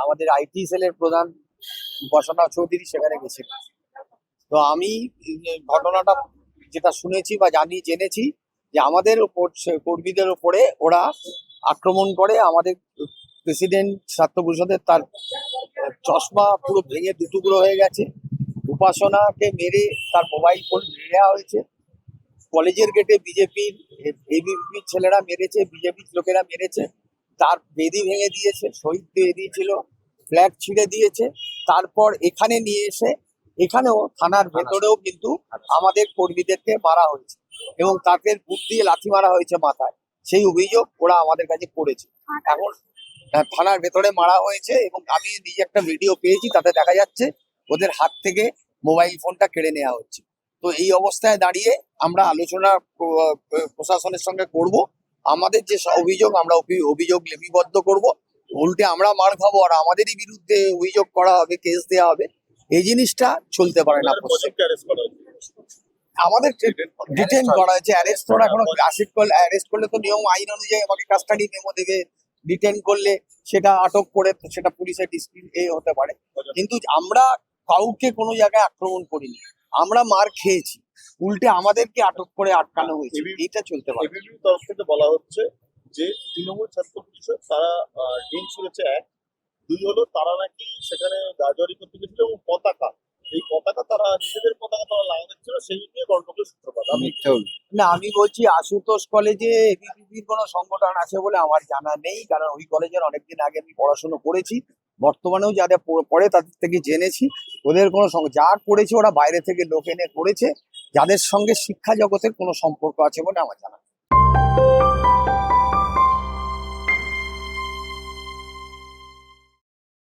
আমাদের আইটি সেলের প্রধান উপাসনা চৌধুরী সেখানে গেছিল। তো আমি ঘটনাটা যেটা শুনেছি বা জেনেছি যে আমাদের উপর কর্মীদের উপরে ওরা আক্রমণ করে। আমাদের প্রেসিডেন্ট ছাত্র পরিষদের তার চশমা পুরো ভেঙে দুটুকরো হয়ে গেছে। উপাসনাকে মেরে তার মোবাইল ফোন নেওয়া হয়েছে। কলেজের গেটে বিজেপির এবিপির ছেলেরা মেরেছে, বিজেপির লোকেরা মেরেছে। তার বেদি ভেঙে দিয়েছে, শহীদ বেদি ছিল, ফ্ল্যাগ ছিঁড়ে দিয়েছে। তারপর এখানে নিয়ে এসে এখানেও থানার ভেতরেও কিন্তু আমাদের কর্মীদেরকে মারা হয়েছে এবং তাদের বুট দিয়ে লাথি মারা হয়েছে মাথায়। সেই অভিযোগ ওরা আমাদের কাছে করেছে। এখন থানার ভেতরে মারা হয়েছে এবং আমি নিজে একটা ভিডিও পেয়েছি, তাতে দেখা যাচ্ছে ওদের হাত থেকে মোবাইল ফোনটা কেড়ে নেওয়া হচ্ছে। তো এই অবস্থায় দাঁড়িয়ে আমরা আলোচনা প্রশাসনের সঙ্গে করব। আমাদের যে অভিযোগ আমরা অভিযোগ লিপিবদ্ধ করব। উল্টে আমরা মার খাবো আর আমাদেরই বিরুদ্ধে অভিযোগ করা হবে, কেস দেওয়া হবে। এই জিনিসটা চলতে পারে না। আমাদের ডিটেন করা হয়েছে, অ্যারেস্ট করা এখনো অ্যারেস্ট করলে তো নিয়ম আইন অনুযায়ী আমাকে কাস্টাডি মেমো দেবে। ডিটেন করলে সেটা আটক করে সেটা পুলিশের ডিসিপ্লিন হতে পারে। কিন্তু আমরা কাউকে কোনো জায়গায় আক্রমণ করিনি, আমরা মার খেয়েছি, উল্টে আমাদেরকে আটক করে আটকানো হয়েছে। এইটা চলতে পারে। তরফ থেকে বলা হচ্ছে যে তৃণমূল ছাত্র পরিষদ তারা ডিম ছুঁড়েছে, এক দুই হলো তারা নাকি সেখানে গাজরি করতে গেছিল এবং পতাকা, এই পতাকা তারা নিজেদের পতাকা তারা লাগাচ্ছিল, সেই নিয়ে গন্ডগোলের সূত্রপাত। না, আমি বলছি আশুতোষ কলেজে এবিপির কোনো সংগঠন আছে বলে আমার জানা নেই, কারণ ওই কলেজের অনেকদিন আগে আমি পড়াশোনা করেছি। বর্তমানেও যারা পড়ে তাদের থেকে জেনেছি ওদের কোনো যা করেছে ওরা বাইরে থেকে লোক এনে করেছে, যাদের সঙ্গে শিক্ষা জগতের কোনো সম্পর্ক আছে বলে আমার জানা।